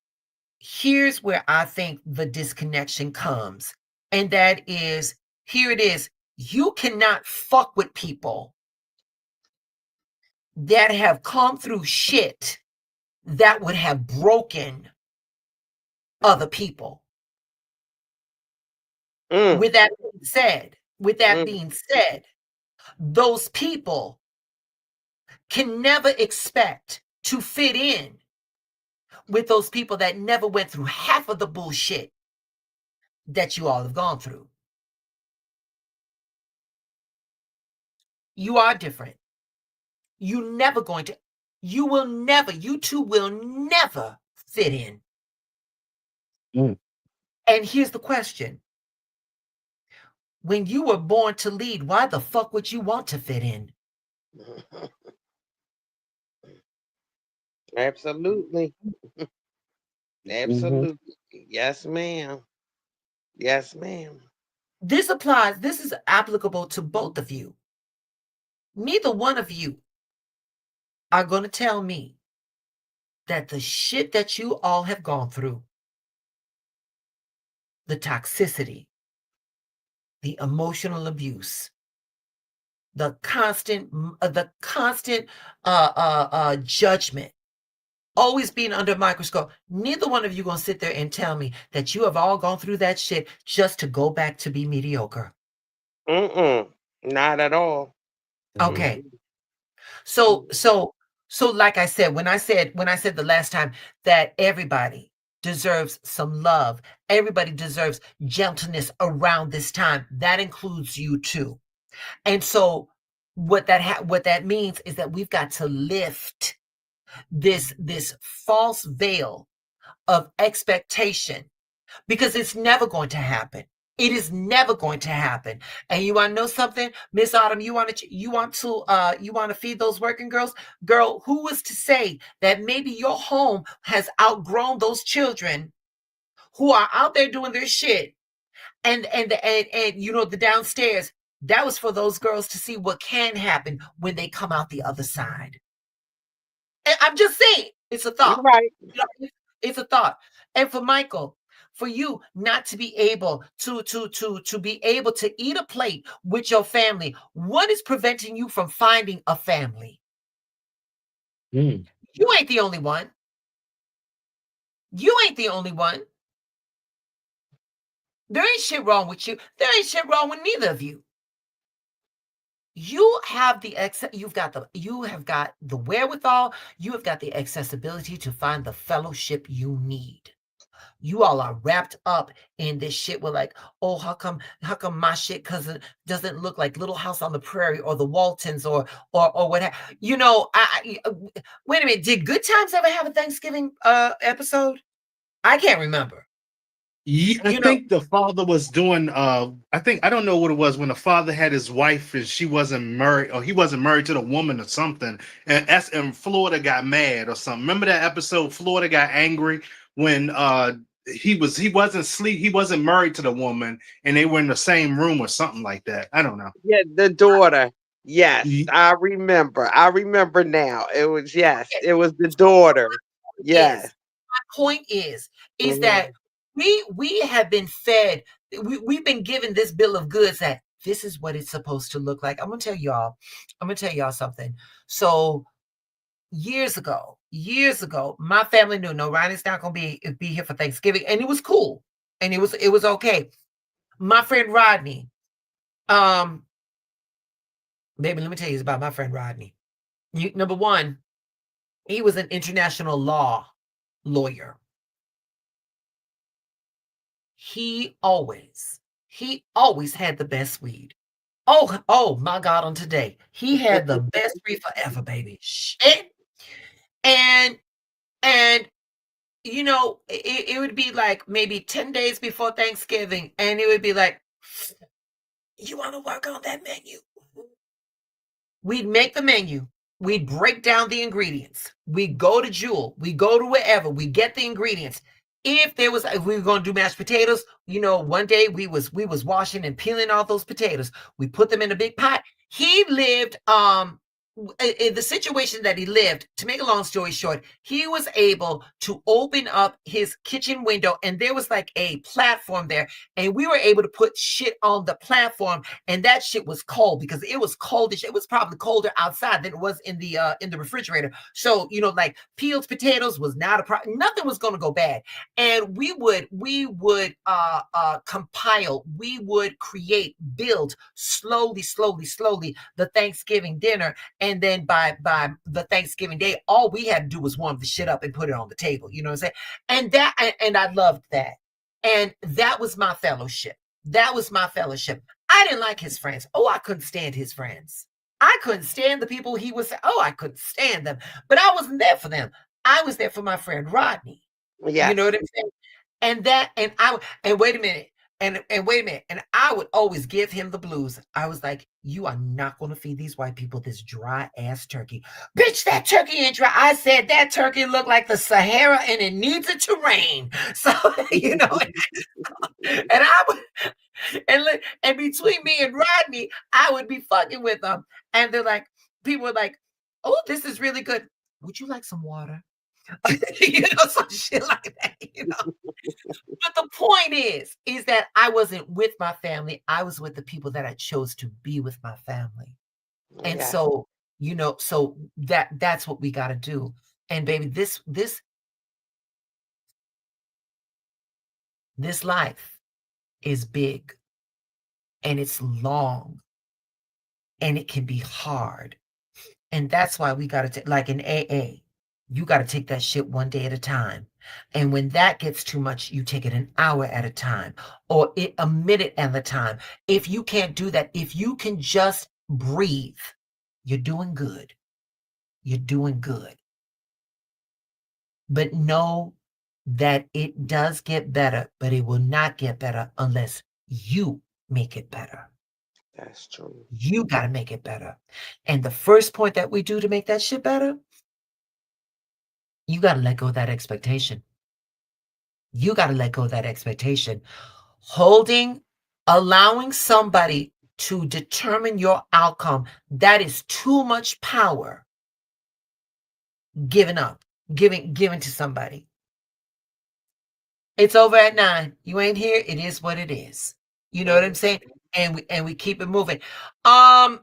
here's where I think the disconnection comes. And that is, here it is. You cannot fuck with people that have come through shit that would have broken other people. With that being said, those people can never expect to fit in with those people that never went through half of the bullshit that you all have gone through. You are different. You two will never fit in. And here's the question. When you were born to lead, why the fuck would you want to fit in? Absolutely. Absolutely. Yes, ma'am. Yes, ma'am. This is applicable to both of you. Neither one of you are going to tell me that the shit that you all have gone through, the toxicity, the emotional abuse, the constant judgment, always being under a microscope. Neither one of you gonna sit there and tell me that you have all gone through that shit just to go back to be mediocre. Not at all. Okay. So like I said, when I said the last time that everybody deserves some love, everybody deserves gentleness around this time, that includes you too. And so what that means is that we've got to lift this false veil of expectation, because it's never going to happen. It is never going to happen. And you want to know something, Miss Autumn? You want to feed those working girls? Girl, who was to say that maybe your home has outgrown those children who are out there doing their shit, and the downstairs, that was for those girls to see what can happen when they come out the other side. And I'm just saying, it's a thought. Right. It's a thought. And for Michael, for you not to be able to be able to eat a plate with your family, what is preventing you from finding a family? Mm. You ain't the only one. You ain't the only one. There ain't shit wrong with you. There ain't shit wrong with neither of you. You have you have got the wherewithal, you have got the accessibility to find the fellowship you need. You all are wrapped up in this shit. We're like, oh, how come my shit cousin doesn't look like Little House on the Prairie or the Waltons or what? Wait a minute. Did Good Times ever have a Thanksgiving episode? I can't remember. Yeah, I think the father was doing I don't know what it was when the father had his wife and she wasn't married, or he wasn't married to the woman or something, and Florida got mad or something. Remember that episode? Florida got angry when he wasn't married to the woman and they were in the same room or something like that. I don't know. Yeah, the daughter. Yes, I remember. I remember now. It was it was the daughter. Yes. My point is that we have been fed, we've been given this bill of goods that this is what it's supposed to look like. I'm gonna tell y'all something. So years ago, my family knew, no, Ronnie's not gonna be here for Thanksgiving, and it was cool, and it was okay. My friend Rodney, baby, let me tell you about my friend Rodney. Number one, he was an international law lawyer. He always had the best weed. Oh my God, on today. He had the best weed forever, baby. Shit. And it would be like maybe 10 days before Thanksgiving, and it would be like, you want to work on that menu? We'd make the menu. We'd break down the ingredients. We'd go to Jewel. We go to wherever. We get the ingredients. If we were going to do mashed potatoes, one day we was washing and peeling all those potatoes. We put them in a big pot. He lived in the situation that he lived, to make a long story short, he was able to open up his kitchen window, and there was like a platform there, and we were able to put shit on the platform, and that shit was cold because it was coldish. It was probably colder outside than it was in the refrigerator. So like peeled potatoes was not a problem. Nothing was going to go bad. And we would compile, we would build slowly the Thanksgiving dinner. And then by the Thanksgiving day, all we had to do was warm the shit up and put it on the table. You know what I'm saying? And I loved that. And that was my fellowship. I didn't like his friends. Oh, I couldn't stand his friends. I couldn't stand the people he was. Oh, I couldn't stand them. But I wasn't there for them. I was there for my friend Rodney. Yes. You know what I'm saying? And wait a minute. And wait a minute. And I would always give him the blues. I was like, you are not going to feed these white people this dry ass turkey. Bitch, that turkey ain't dry. I said that turkey looked like the Sahara and it needs it to rain. So, and I would, and between me and Rodney, I would be fucking with them. And people were like, oh, this is really good. Would you like some water? Some shit like that, But the point is that I wasn't with my family. I was with the people that I chose to be with my family. And so, so that's what we got to do. And baby, this life is big, and it's long, and it can be hard. And that's why we got to like in AA, you got to take that shit one day at a time. And when that gets too much, you take it an hour at a time, or a minute at a time. If you can't do that, if you can just breathe, you're doing good. You're doing good. But know that it does get better, but it will not get better unless You make it better. That's true. You got to make it better. And the first point that we do to make that shit better, you got to let go of that expectation. You got to let go of that expectation. Allowing somebody to determine your outcome, that is too much power giving to somebody. It's over at 9. You ain't here. It is what it is. You know what I'm saying? And we keep it moving. I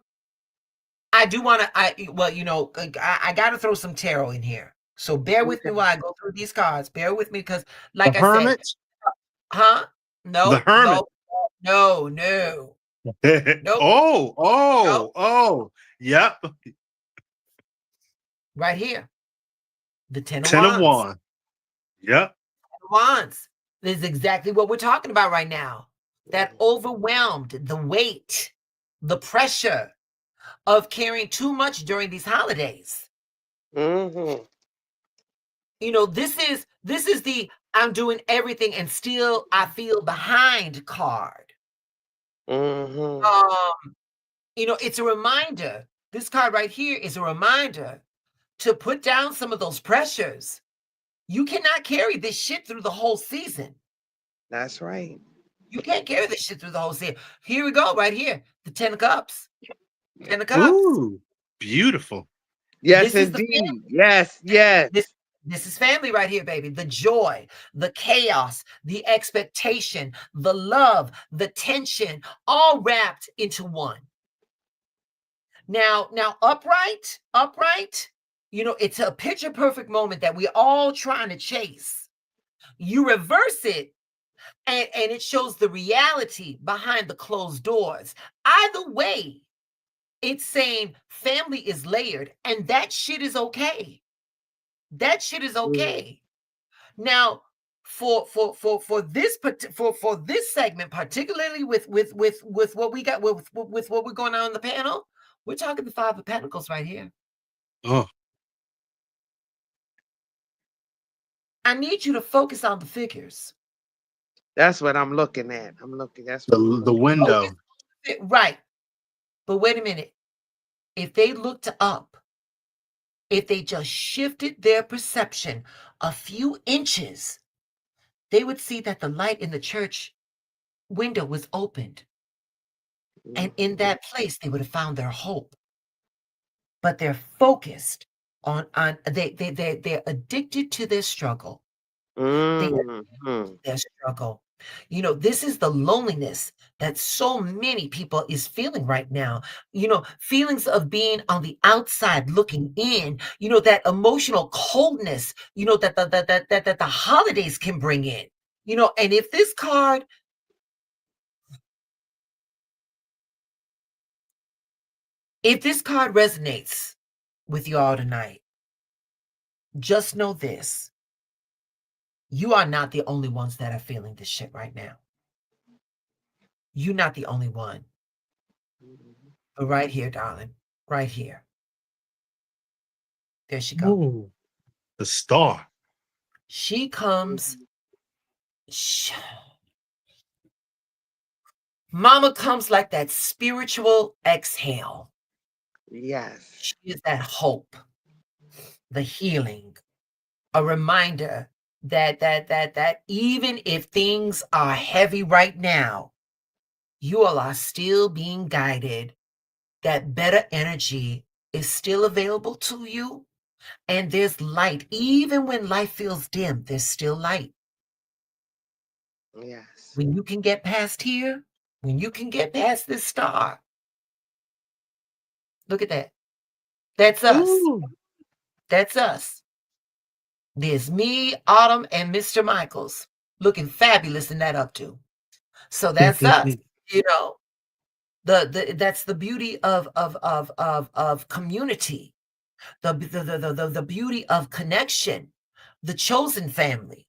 do want to, I got to throw some tarot in here. So bear with me while I go through these cards. Bear with me because, like The I said, Hermit. huh? The No, Hermit. no. Nope. Oh. Yep. Right here. The 10 of 10 of Wands. Wands. Yep. Wands. This is exactly what we're talking about right now. That overwhelmed, the weight, the pressure of carrying too much during these holidays. Mm-hmm. This is the I'm doing everything and still I feel behind card. Mm-hmm. It's a reminder. This card right here is a reminder to put down some of those pressures. You cannot carry this shit through the whole season. That's right. You can't carry this shit through the whole season. Here we go, right here. The 10 of Cups. 10 of Cups. Ooh, beautiful. Yes, This is the indeed. family. Yes. This is family right here, baby. The joy, the chaos, the expectation, the love, the tension, all wrapped into one. Now, upright, it's a picture perfect moment that we're all trying to chase. You reverse it, and it shows the reality behind the closed doors. Either way, it's saying family is layered, and that shit is okay. That shit is okay. Now, for this segment, particularly with what we got with what we're going on in the panel, we're talking the 5 of Pentacles right here. Oh, I need you to focus on the figures. That's what I'm looking at. That's the window. Right. But wait a minute. If they looked up, if they just shifted their perception a few inches, they would see that the light in the church window was opened. And in that place, they would have found their hope. But they're focused on they're addicted to their struggle. Their struggle. This is the loneliness that so many people is feeling right now. Feelings of being on the outside looking in, that emotional coldness, that the holidays can bring in. And if this card resonates with you all tonight, just know this. You are not the only ones that are feeling this shit right now. You're not the only one. But right here, darling. Right here. There she goes. Ooh, the star. She comes. Mama comes like that spiritual exhale. Yes. She is that hope, the healing, a reminder that even if things are heavy right now, you all are still being guided. That better energy is still available to you. And there's light. Even when life feels dim, there's still light. Yes. When you can get past here, when you can get past this star, look at that. That's us. Ooh. That's us. There's me, Autumn, and Mr. Michaels looking fabulous in that updo. So that's us. That's the beauty of community, the beauty of connection, the chosen family.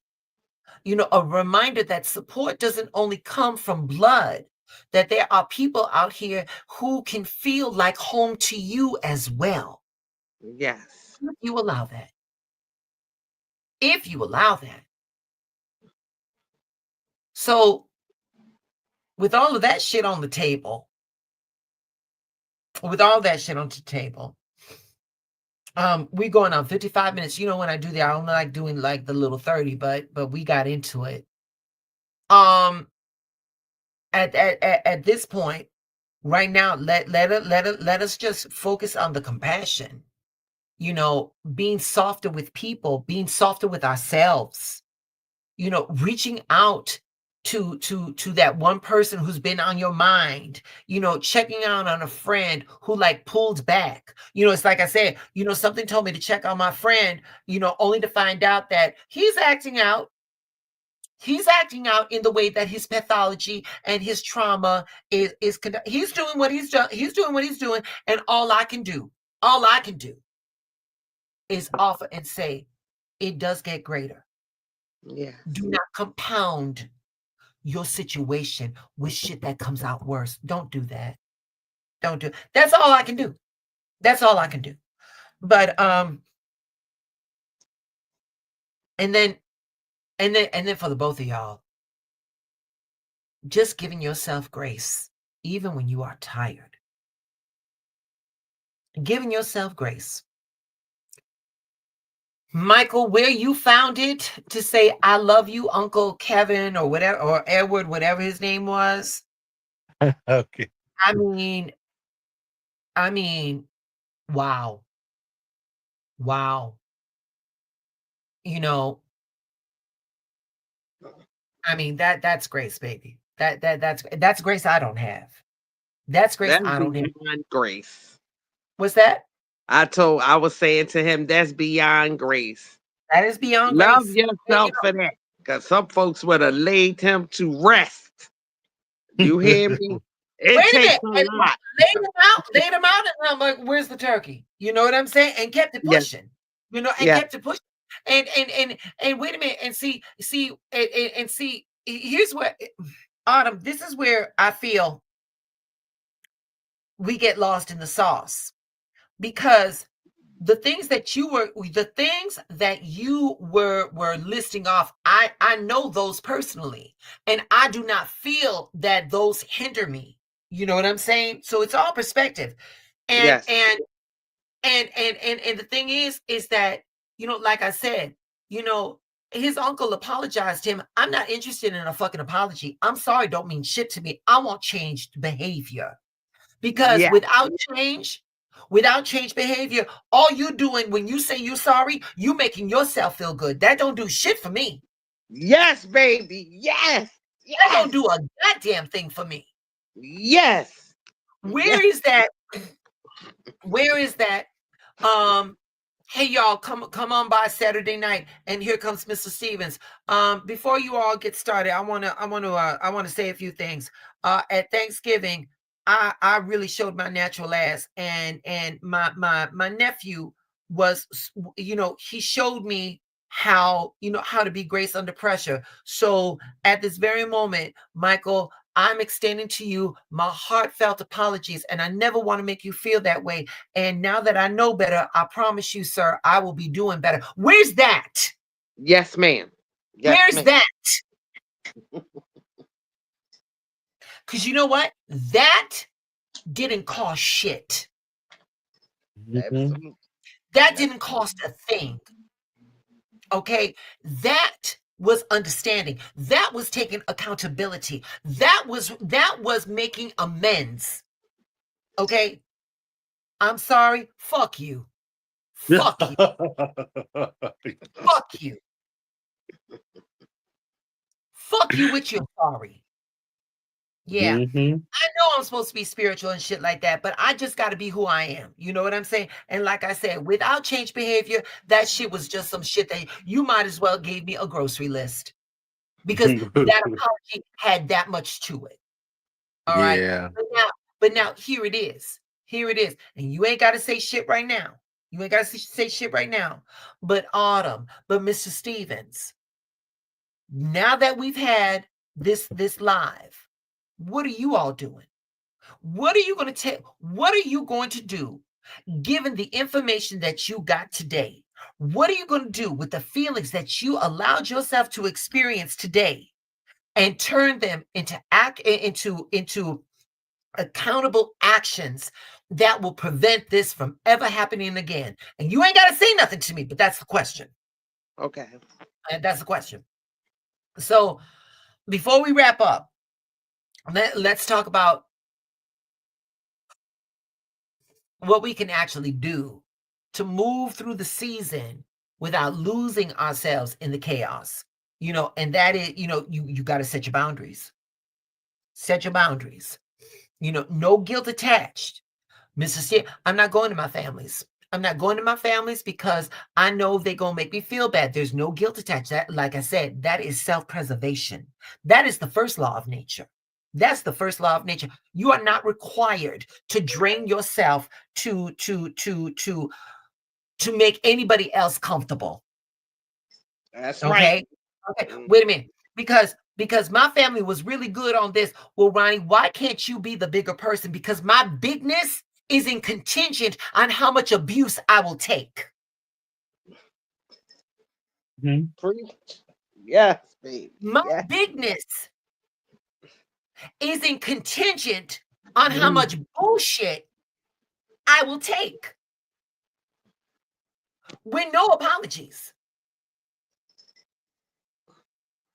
A reminder that support doesn't only come from blood, that there are people out here who can feel like home to you as well. Yes. If you allow that. If you allow that. So with all of that shit on the table, with all that shit on the table, we going on 55 minutes. You know, when I do that, I don't like doing like the little 30, but we got into it. At this point, right now, let us just focus on the compassion. You know, being softer with people, being softer with ourselves. You know, reaching out to that one person who's been on your mind, you know, checking out on a friend who like pulled back. You know, it's like I said, you know, something told me to check on my friend, you know, only to find out that he's acting out in the way that his pathology and his trauma is he's doing what he's doing, and all I can do is offer and say it does get greater. Yes. Do not compound your situation with shit that comes out worse. Don't do that. Don't do. That's all I can do. That's all I can do. But and then for the both of y'all, just giving yourself grace even when you are tired. Giving yourself grace. Michael, where you found it to say I love you, Uncle Kevin, or whatever, or Edward, whatever his name was. Okay. I mean, wow. You know, I mean, that's grace, baby. That's grace I don't have. That's grace That's I don't have. beyond grace. What's that? I was saying to him, that's beyond grace. That is beyond Love grace. yourself for that. Because some folks would have laid him to rest. You hear me? It Wait a takes minute. a lot. Laid him out, and I'm like, where's the turkey? You know what I'm saying? And kept it Yeah. pushing. You know, and Yeah. kept it pushing. And wait a minute, and see, here's where Autumn, this is where I feel we get lost in the sauce. Because the things that you were listing off, I know those personally, and I do not feel that those hinder me. You know what I'm saying? So it's all perspective. And Yes. and the thing is that, you know, like I said, you know, his uncle apologized to him. I'm not interested in a fucking apology. I'm sorry, don't mean shit to me. I want changed behavior. Because Yeah. without change behavior, all you doing when you say you're sorry, you making yourself feel good. That don't do shit for me. Yes, baby. Yes. That don't do a goddamn thing for me. Yes. Where is that? Where is that? Hey y'all, come on by Saturday night, and here comes Mr. Stevens. Before you all get started, I wanna say a few things. At Thanksgiving, I really showed my natural ass, and my nephew was, you know, he showed me how to be grace under pressure. So at this very moment, Michael, I'm extending to you my heartfelt apologies, and I never want to make you feel that way. And now that I know better, I promise you, sir, I will be doing better. Where's that? Yes, ma'am. Yes, Where's that? Because you know what? That didn't cost shit. Absolutely. That didn't cost a thing. Okay? That was understanding. That was taking accountability. That was making amends. Okay? I'm sorry. Fuck you. Fuck you. Fuck you. Fuck you with your sorry. Yeah. I know I'm supposed to be spiritual and shit like that, but I just got to be who I am. You know what I'm saying? And like I said, without change behavior, that shit was just some shit that you might as well gave me a grocery list, because that apology had that much to it. All right. Yeah. But now here it is. Here it is. And you ain't got to say shit right now. You ain't got to say shit right now. But Autumn, but Mr. Stevens, now that we've had this live, what are you all doing? What are you going to take? What are you going to do given the information that you got today? What are you going to do with the feelings that you allowed yourself to experience today? and turn them into accountable actions that will prevent this from ever happening again. And you ain't got to say nothing to me, but that's the question. Okay. And that's the question. So before we wrap up, let's talk about what we can actually do to move through the season without losing ourselves in the chaos. And that is, you got to set your boundaries. Set your boundaries. No guilt attached. Mrs. I'm not going to my families. I'm not going to my families because I know they're going to make me feel bad. There's no guilt attached. That, like I said, that is self-preservation. That is the first law of nature. That's the first law of nature. You are not required to drain yourself to make anybody else comfortable. That's Okay. right. Okay. Wait a minute. Because my family was really good on this. Well, Ronnie, why can't you be the bigger person? Because my bigness isn't contingent on how much abuse I will take. Yes, baby. My Yes. bigness isn't contingent on how much bullshit I will take. With no apologies.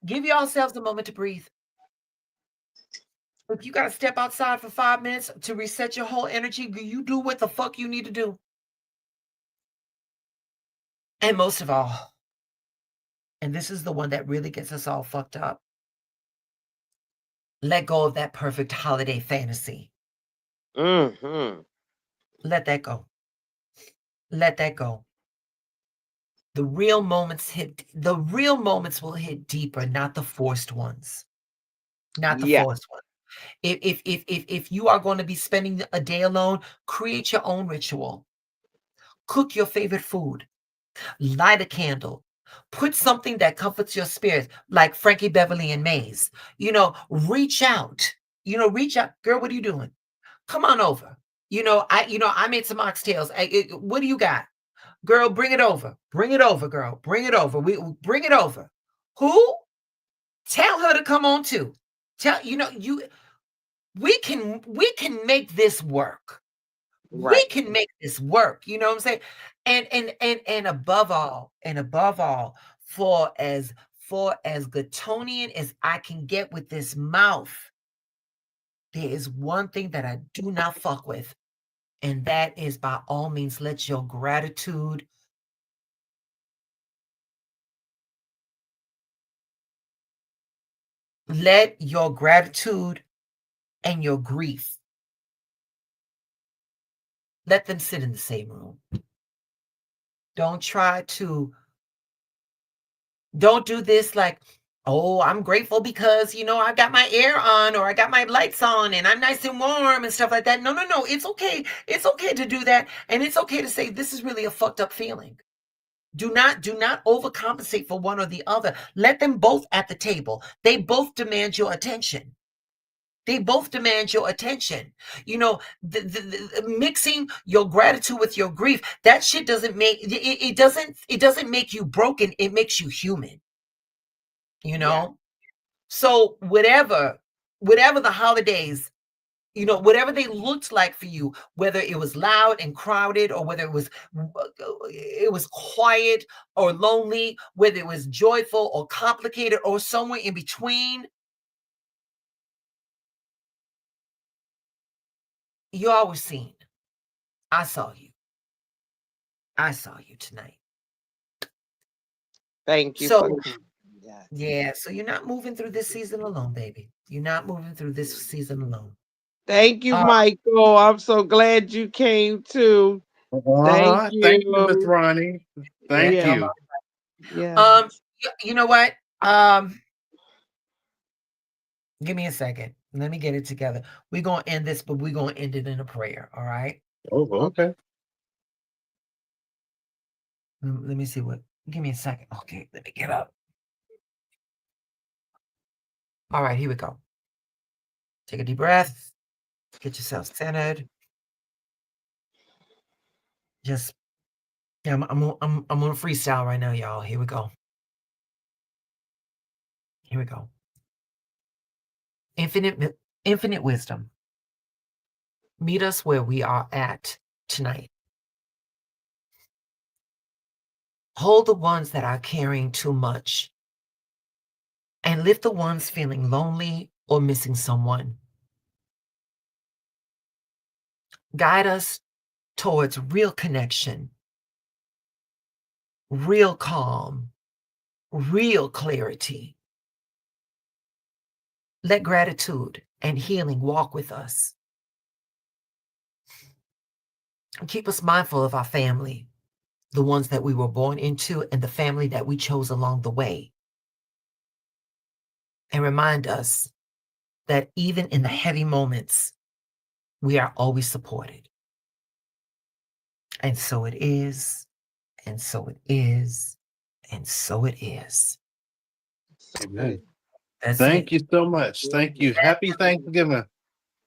Give yourselves a moment to breathe. If you got to step outside for 5 minutes to reset your whole energy, you do what the fuck you need to do. And most of all, and this is the one that really gets us all fucked up, let go of that perfect holiday fantasy. Mm-hmm. Let that go. Let that go. The real moments will hit deeper, not the forced ones. Not the Yeah. forced ones. If you are going to be spending a day alone, create your own ritual. Cook your favorite food. Light a candle. Put something that comforts your spirit, like Frankie Beverly and Maze. Reach out. Reach out. Girl, what are you doing? Come on over. I made some oxtails. What do you got? Girl, bring it over. Bring it over, girl. Bring it over. We bring it over. Who? Tell her to come on too. We can make this work. We Right. can make this work. You know what I'm saying? And above all, for as Gutonian as I can get with this mouth, there is one thing that I do not fuck with. And that is, by all means, let your gratitude and your grief, let them sit in the same room. Don't do this like, oh, I'm grateful because, I got my air on or I got my lights on and I'm nice and warm and stuff like that. No. It's okay. It's okay to do that. And it's okay to say, this is really a fucked up feeling. Do not overcompensate for one or the other. Let them both at the table. They both demand your attention. Mixing your gratitude with your grief, that shit doesn't make it doesn't make you broken. It makes you human. Yeah. So whatever the holidays, whatever they looked like for you, whether it was loud and crowded or whether it was quiet or lonely, whether it was joyful or complicated or somewhere in between, you always seen. I saw you tonight. Thank you So for that. yeah, so you're not moving through this season alone, baby. You're not moving through this season alone. Thank you, Uh, Michael. I'm so glad you came too. Thank Thank you, Miss you. Ronnie. Thank Yeah. you. Yeah. you know what? Give me a second. Let me get it together. We're gonna end this, but we're gonna end it in a prayer. All right. Oh, okay. Let me see what. Give me a second. Okay, let me get up. All right, here we go. Take a deep breath. Get yourself centered. Just yeah, I'm on freestyle right now, y'all. Here we go. Here we go. infinite wisdom, meet us where we are at tonight. Hold the ones that are carrying too much and lift the ones feeling lonely or missing someone. Guide us towards real connection, real calm, real clarity. Let gratitude and healing walk with us. Keep us mindful of our family, the ones that we were born into and the family that we chose along the way. And remind us that even in the heavy moments, we are always supported. And so it is, and so it is, and so it is. Amen. That's Thank it. you so much. Thank you. Happy Thanksgiving.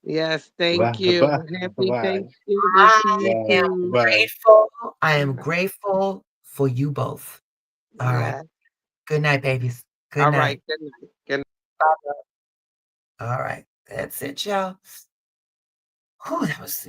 Yes, Bye. thank you. Bye. Happy Bye. Thanksgiving I to you Bye. too. Bye. grateful. I am grateful for you both. All right. Yeah. Good night, babies. Good All night. right. Good night. Good night. All right. That's it, y'all. Whew, that was